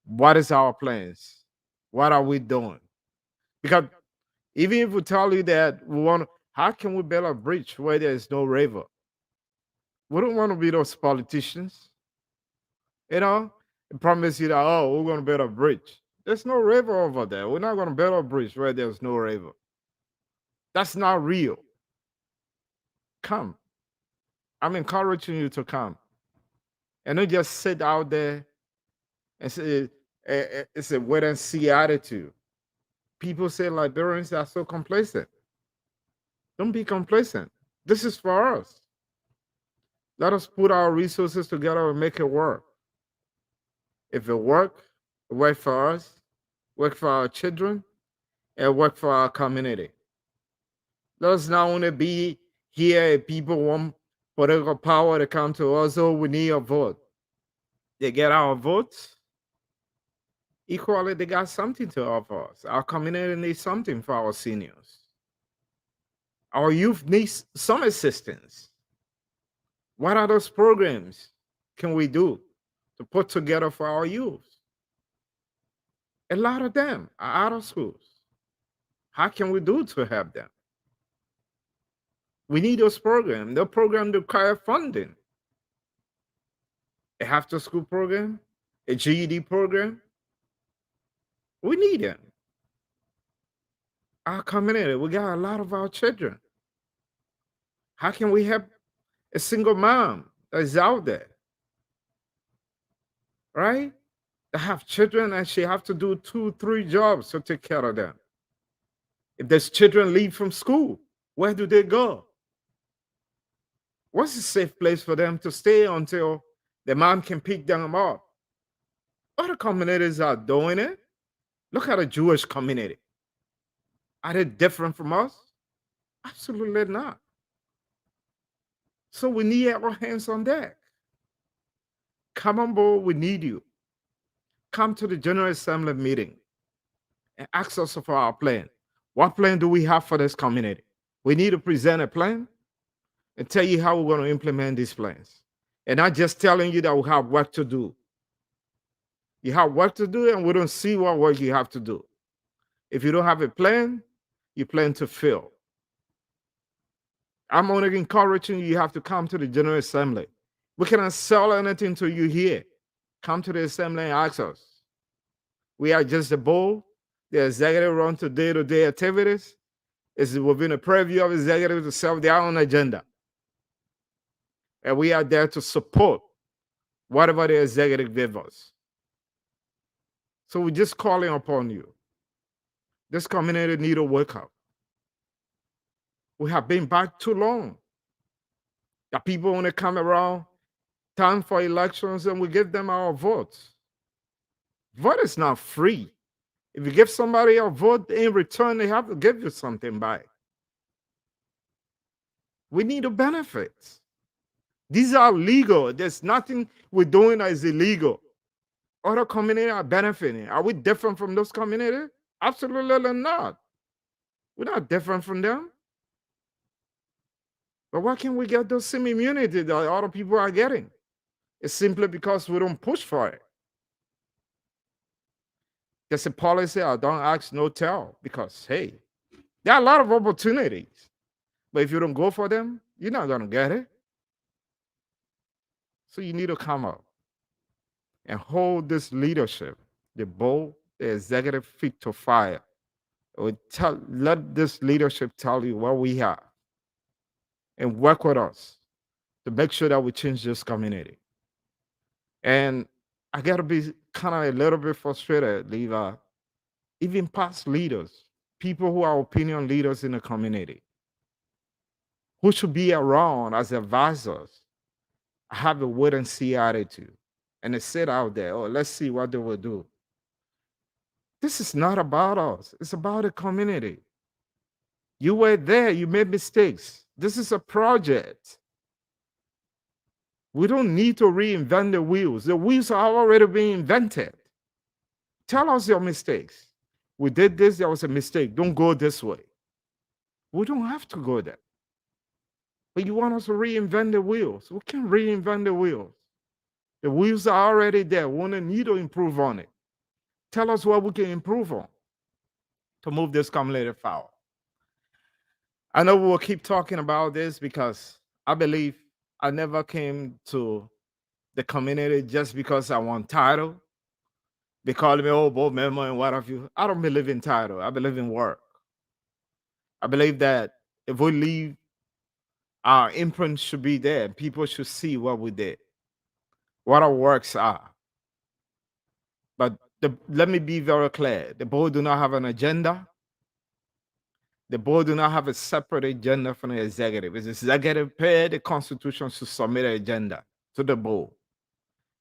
what is our plans. What are we doing? Because even if we tell you that we want, how can we build a bridge where there is no river? We don't want to be those politicians. Promise you that, oh, we're going to build a bridge. There's no river over there. We're not going to build a bridge where there's no river. That's not real. Come. I'm encouraging you to come. And don't just sit out there and say, It's a wait and see attitude. People say Liberians are so complacent. Don't be complacent. This is for us. Let us put our resources together and make it work. If it work for us, work for our children, and work for our community. Let us not only be here if people want political power to come to us, oh, we need a vote. They get our votes. Equally, they got something to offer us. Our community needs something for our seniors. Our youth needs some assistance. What are those programs can we do to put together for our youth? A lot of them are out of schools. How can we do to help them? We need those programs. The program require funding. A after-school program, a GED program. We need them. Our community, we got a lot of our children. How can we help a single mom that is out there, right? That have children and she have to do 2-3 jobs to take care of them. If there's children leave from school, where do they go? What's a safe place for them to stay until the mom can pick them up? Other communities are doing it. Look at the Jewish community. Are they different from us? Absolutely not. So we need our hands on deck. Come on board, we need you. Come to the General Assembly meeting and ask us for our plan. What plan do we have for this community? We need to present a plan and tell you how we're going to implement these plans. And not just telling you that we have work to do. You have work to do, and we don't see what work you have to do. If you don't have a plan, you plan to fail. I'm only encouraging you have to come to the General Assembly. We cannot sell anything to you here. Come to the Assembly and ask us. We are just the board. The executive run to day-to-day activities. It's within a purview of executives to serve their own agenda. And we are there to support whatever the executive gives us. So we're just calling upon you. This community needs a wake up. We have been back too long. The people want to come around, time for elections, and we give them our votes. Vote is not free. If you give somebody a vote, in return, they have to give you something back. We need the benefits. These are legal. There's nothing we're doing that is illegal. Other communities are benefiting. Are we different from those communities? Absolutely not. We're not different from them. But why can't we get those same immunity that other people are getting? It's simply because we don't push for it. There's a policy, I don't ask, no tell, because, hey, there are a lot of opportunities. But if you don't go for them, you're not going to get it. So you need to come up and hold this leadership, the board, the executive feet to fire. Let this leadership tell you what we have and work with us to make sure that we change this community. And I got to be kind of a little bit frustrated, Levi. Even past leaders, people who are opinion leaders in the community, who should be around as advisors, have a wait and see attitude. And they sit out there, oh, let's see what they will do. This is not about us. It's about the community. You were there, you made mistakes. This is a project. We don't need to reinvent the wheels. The wheels are already being invented. Tell us your mistakes. We did this, there was a mistake. Don't go this way. We don't have to go there. But you want us to reinvent the wheels. We can reinvent the wheels. The wheels are already there. We only need to improve on it. Tell us what we can improve on to move this community forward. I know we will keep talking about this because I believe I never came to the community just because I want title. They call me old board member and what have you. I don't believe in title. I believe in work. I believe that if we leave, our imprint should be there. People should see what we did, what our works are. But Let me be very clear. The board do not have an agenda. The board do not have a separate agenda from the executive. It's the executive pay the constitution to submit an agenda to the board.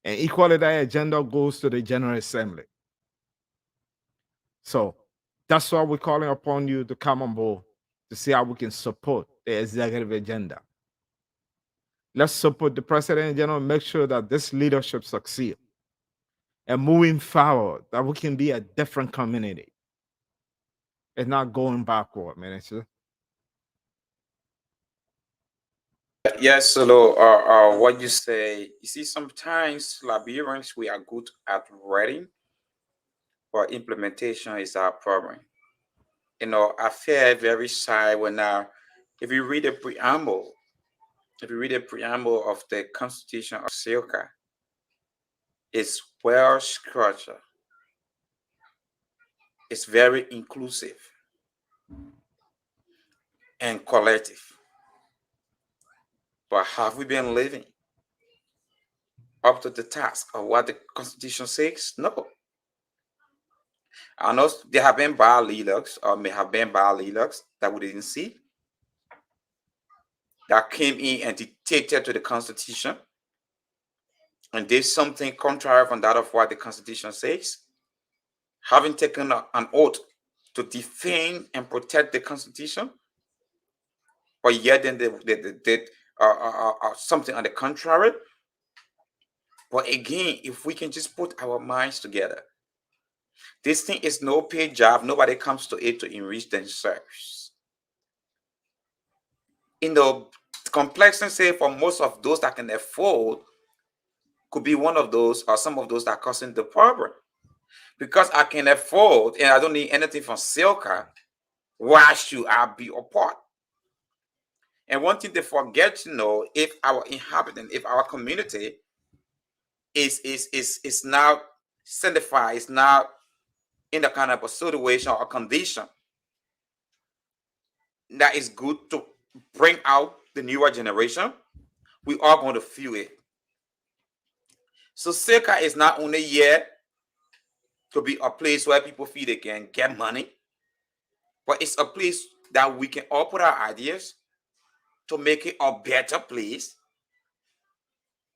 And equally that agenda goes to the General Assembly. So that's why we're calling upon you to come on board to see how we can support the executive agenda. Let's support the President General and make sure that this leadership succeeds. And moving forward, that we can be a different community. It's not going backward, Minister. Yes, Solo. What you say, you see, sometimes Liberians, we are good at writing, but implementation is our problem. You know, I feel very shy when if you read the preamble, of the Constitution of Silka, it's well structured. It's very inclusive and collective. But have we been living up to the task of what the Constitution says? No. I know there have been bad leaders, or may have been bad leaders that we didn't see, that came in and dictated to the Constitution and did something contrary from that of what the Constitution says, having taken an oath to defend and protect the Constitution, but yet then they did something on the contrary. But again, if we can just put our minds together, this thing is no paid job. Nobody comes to it to enrich themselves. In the complexity for most of those that can afford could be one of those or some of those that are causing the problem. Because I can afford and I don't need anything from Silka, why should I be a part? And one thing they forget to know, if our inhabitant, if our community is now sanctified, is now in the kind of a situation or a condition that is good to bring out the newer generation, we are going to feel it. So Silka is not only here to be a place where people feel they can get money, but it's a place that we can all put our ideas to make it a better place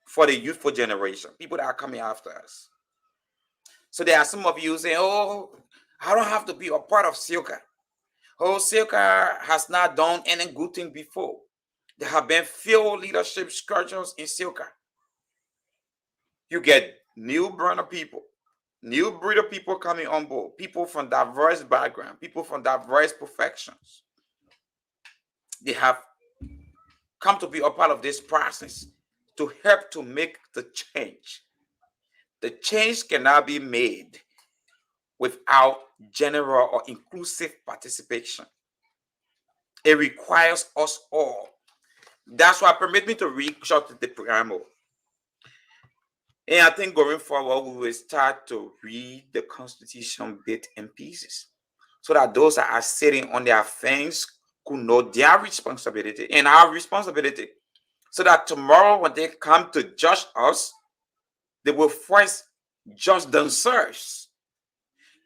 for the youthful generation, people that are coming after us. So there are some of you saying, oh, I don't have to be a part of Silka. Oh, Silka has not done any good thing before. There have been few leadership structures in Silka. You get new breed of people coming on board, people from diverse backgrounds, people from diverse professions. They have come to be a part of this process to help to make the change. The change cannot be made without general or inclusive participation. It requires us all. That's why permit me to read short the preamble. And I think going forward, we will start to read the Constitution bit in pieces so that those that are sitting on their fence could know their responsibility and our responsibility, so that tomorrow when they come to judge us, they will first judge themselves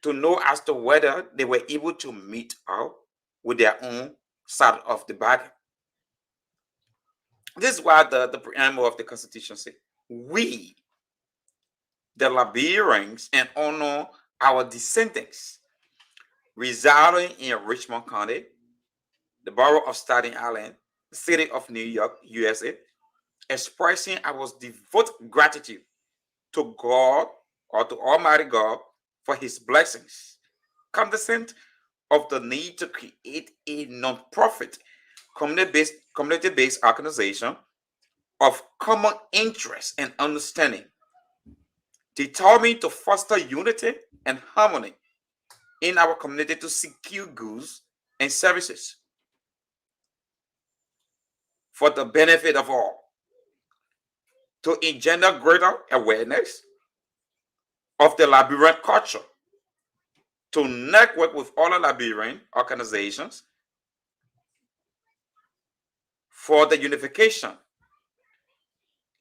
to know as to whether they were able to meet out with their own side of the bargain. This is what the preamble of the Constitution says. We, the Liberians, and honor our descendants residing in Richmond County, the borough of Staten Island, the city of New York, USA, expressing our devout gratitude to God or to Almighty God for his blessings, cognizant of the need to create a non-profit, community-based organization of common interest and understanding, determined to foster unity and harmony in our community to secure goods and services for the benefit of all, to engender greater awareness of the Liberian culture, to network with other Liberian organizations for the unification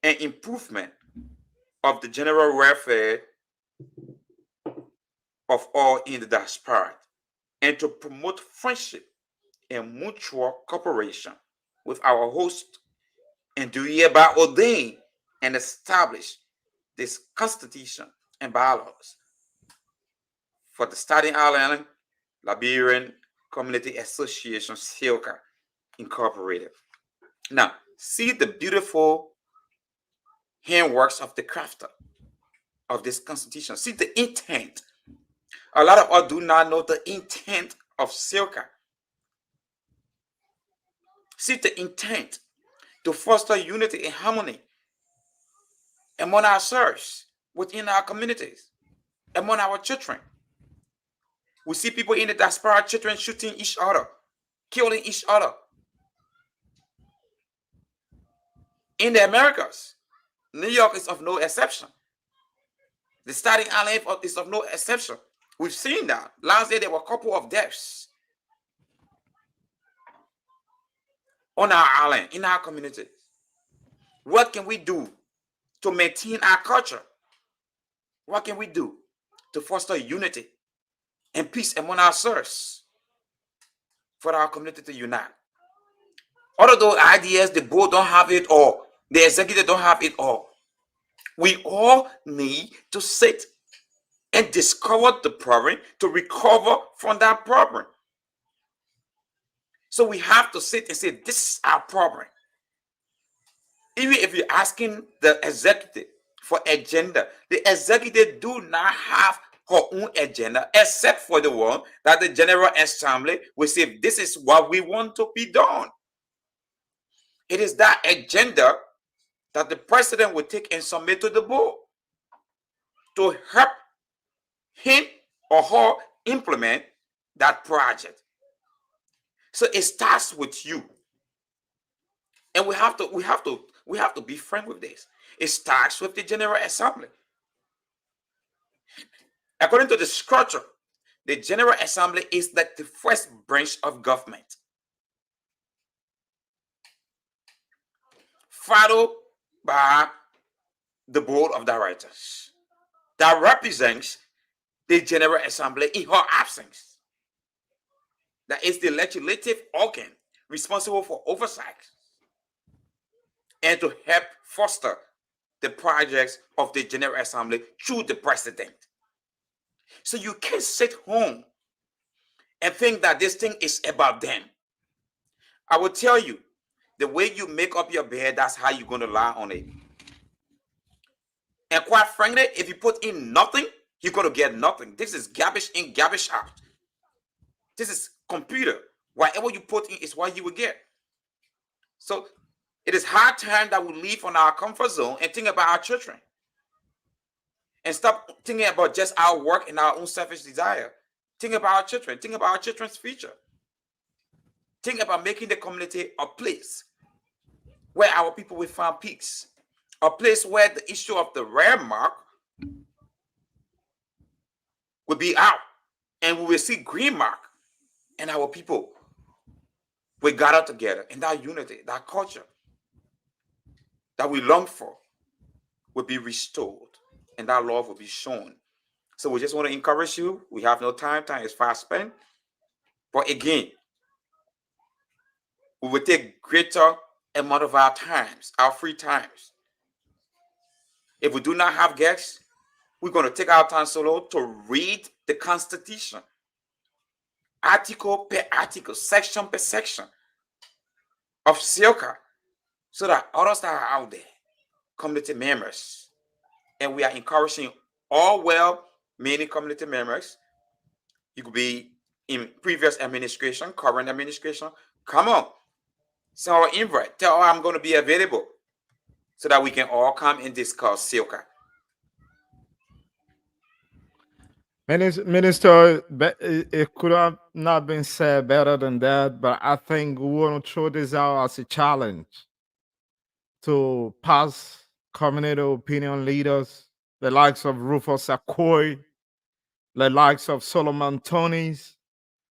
and improvement of the general welfare of all in the diaspora and to promote friendship and mutual cooperation with our host, and do hereby ordain and establish this constitution and bylaws for the Staten Island Liberian Community Association, SILCA Incorporated. Now, see the beautiful handworks of the crafter of this constitution. See the intent. A lot of us do not know the intent of SILCA. See the intent to foster unity and harmony among ourselves, within our communities, among our children. We see people in the diaspora, children shooting each other, killing each other. In the Americas, New York is of no exception. The Staten Island is of no exception. We've seen that. Last year, there were a couple of deaths on our island, in our communities. What can we do to maintain our culture? What can we do to foster unity and peace among ourselves for our community to unite? All of those ideas, the board don't have it all. The executive don't have it all. We all need to sit and discover the problem to recover from that problem. So we have to sit and say, this is our problem. Even if you're asking the executive for agenda, the executive do not have her own agenda, except for the one that the General Assembly will say, this is what we want to be done. It is that agenda that the president will take and submit to the board to help him or her implement that project. So it starts with you. And we have to be frank with this. It starts with the General Assembly. According to the structure, the General Assembly is like the first branch of government, followed by the board of directors that represents the General Assembly in her absence. That is the legislative organ responsible for oversight and to help foster the projects of the General Assembly through the president. So you can't sit home and think that this thing is about them. I will tell you, the way you make up your bed, that's how you're going to lie on it. And quite frankly, if you put in nothing, you're going to get nothing. This is garbage in, garbage out. This is computer. Whatever you put in is what you will get. So it is high time that we leave on our comfort zone and think about our children. And stop thinking about just our work and our own selfish desire. Think about our children. Think about our children's future. Think about making the community a place where our people will find peace. A place where the issue of the red mark will be out. And we will see green mark. And our people will gather together. And that unity, that culture that we long for will be restored. And that love will be shown. So we just want to encourage you. We have no time. Time is fast spent. But again, we will take greater amount of our times, our free times. If we do not have guests, we're going to take our time solo to read the Constitution. Article per article, section per section of SILCA, so that others that are out there, community members, and we are encouraging all well-meaning community members. You could be in previous administration, current administration. Come on. Send our invite. Tell her I'm going to be available so that we can all come and discuss SILCA. Minister, it could have not been said better than that, but I think we want to throw this out as a challenge to past community opinion leaders, the likes of Rufus Akoi, the likes of Solomon Tonys,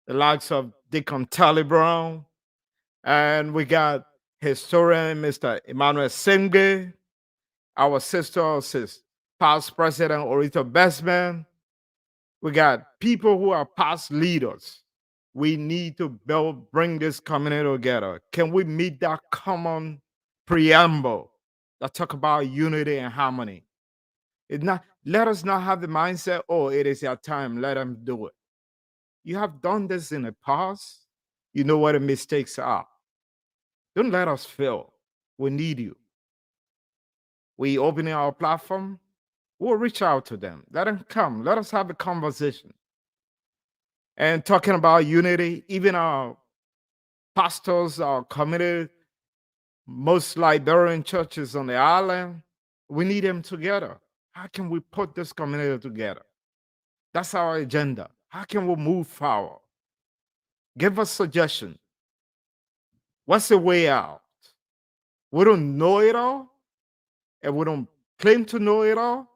the likes of Deacon Tally Brown, and we got historian Mr. Emmanuel Semge, our sister, past President Orita Bestman, We got people who are past leaders. We need to bring this community together. Can we meet that common preamble that talk about unity and harmony? Let us not have the mindset, oh, it is your time, let them do it. You have done this in the past. You know what the mistakes are. Don't let us fail. We need you. We opening our platform. We'll reach out to them. Let them come. Let us have a conversation. And talking about unity, even our pastors, our community, most Liberian churches on the island, we need them together. How can we put this community together? That's our agenda. How can we move forward? Give us suggestions. What's the way out? We don't know it all, and we don't claim to know it all.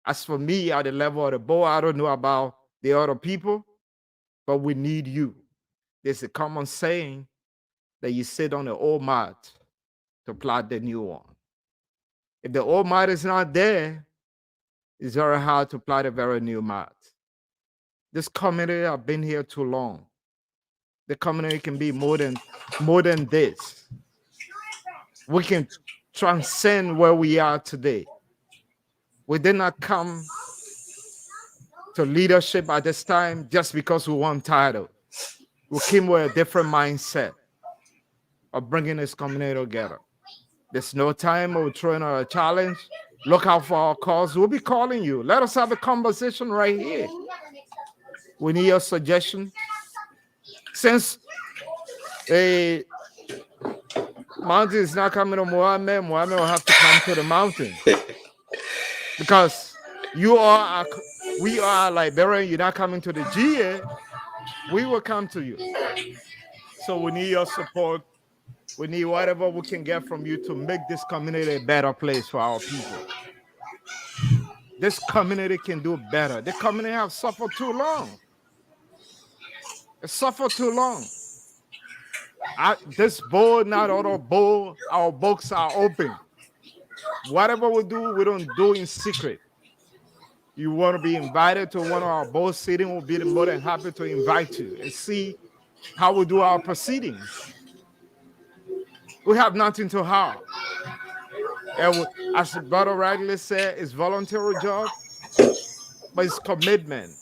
As for me, at the level of the board, I don't know about the other people, but we need you. There's a common saying that you sit on the old mat to plot the new one. If the old mat is not there, it's very hard to plot a very new mat. This community have been here too long. The community can be more than this. We can transcend where we are today. We did not come to leadership at this time just because we want title. We came with a different mindset of bringing this community together. There's no time we're throwing out a challenge. Look out for our calls. We'll be calling you. Let us have a conversation right here. We need your suggestion. Since a mountain is not coming to Mohammed will have to come to the mountain. Because we are Liberian, you're not coming to the GA, we will come to you. So we need your support. We need whatever we can get from you to make this community a better place for our people. This community can do better. The community has suffered too long. It suffered too long. This board, not other board, our books are open. Whatever we do, we don't do in secret. You want to be invited to one of our board settings, we'll be more than happy to invite you and see how we do our proceedings. We have nothing to hide. And as the brother rightly said, it's voluntary job, but it's commitment.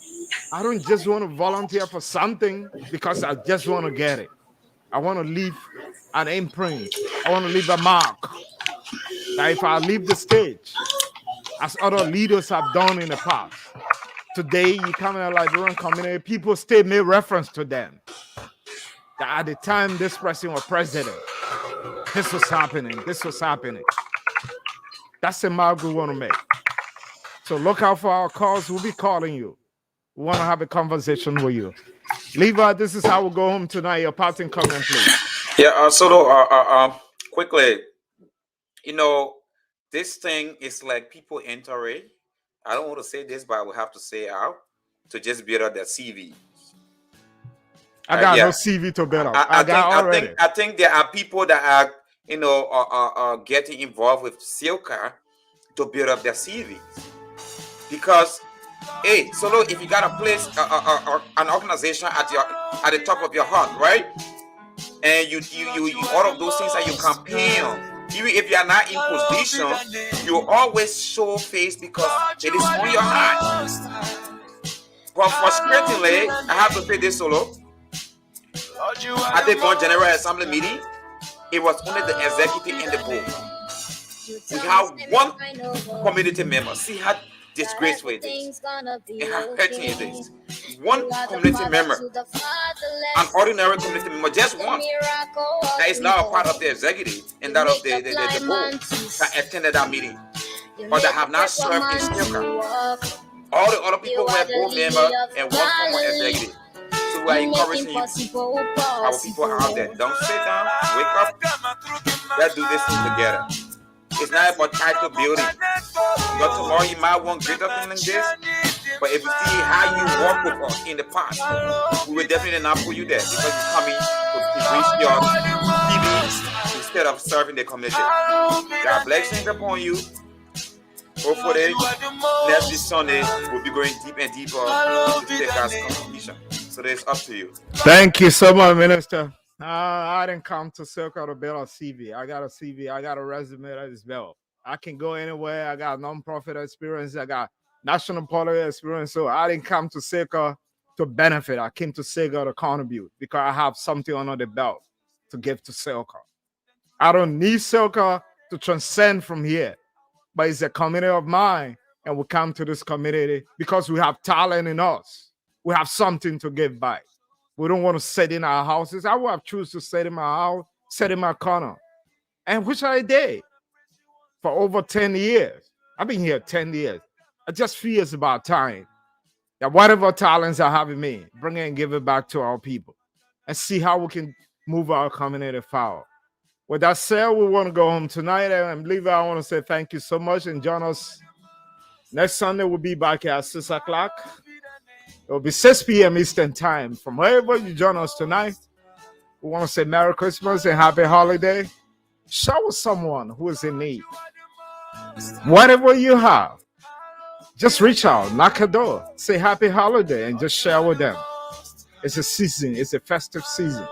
I don't just want to volunteer for something because I just want to get it. I want to leave an imprint. I want to leave a mark. That if I leave the stage, as other leaders have done in the past, today you come in a Liberian community, people still make reference to them. That at the time this person was president, this was happening, this was happening. That's the mark we want to make. So look out for our calls. We'll be calling you. We want to have a conversation with you. Levi, this is how we'll go home tonight. Your parting comment, please. Yeah, so quickly, this thing is like people enter it. I don't want to say this, but I will have to say it out to just build up their CV. I got no CV to build up. I think there are people that are getting involved with Silka to build up their CV. Because, hey, Solo, if you got a place, an organization at the top of your heart, right? And you all of those things that you campaign on. Even if you are not in position, you always show face because it is on your heart. But frustratingly, I have to say this, Solo. At the one General Assembly meeting, it was only the executive and the board. We have one community member. See how disgraceful it is and how hurting it is. One community member, an ordinary community member, just one, that is now a part of the executive and that of the board that attended that meeting or that have not served in Snooker. All the other people were board members and one former executive. So we are encouraging you, our people out there, don't sit down, wake up, let's do this thing together. It's not about title building. But tomorrow you might want greater things than this. But if you see how you work with us in the past, we will definitely not put you there because you're coming to reach your TV instead of serving the community. God blessings upon you. Hopefully, next week Sunday, we'll be going deep and deeper to take us completion. So it's up to you. Thank you so much, Minister. I didn't come to Circle to build a CV. I got a CV. I got a resume that is built. I can go anywhere. I got non-profit experience. I got national politics experience. So I didn't come to Circle to benefit. I came to Circle to contribute because I have something under the belt to give to Circle. I don't need Circle to transcend from here, but it's a community of mine, and we come to this community because we have talent in us. We have something to give back. We don't want to sit in our houses. I would have chosen to sit in my house, sit in my corner, and which I did for over 10 years. I've been here 10 years. I just feel it's about time that whatever talents I have in me, bring it and give it back to our people and see how we can move our community forward. With that said, we want to go home tonight. And I believe I want to say thank you so much and join us next Sunday. We'll be back at 6 o'clock. It will be 6 p.m. Eastern time. From wherever you join us tonight, we want to say Merry Christmas and Happy Holiday. Share with someone who is in need. Whatever you have, just reach out, knock a door, say Happy Holiday, and just share with them. It's a season. It's a festive season.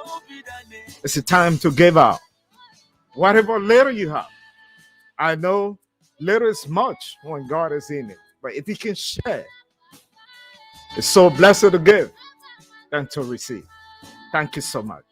It's a time to give out. Whatever little you have. I know little is much when God is in it. But if you can share, it's so blessed to give than to receive. Thank you so much.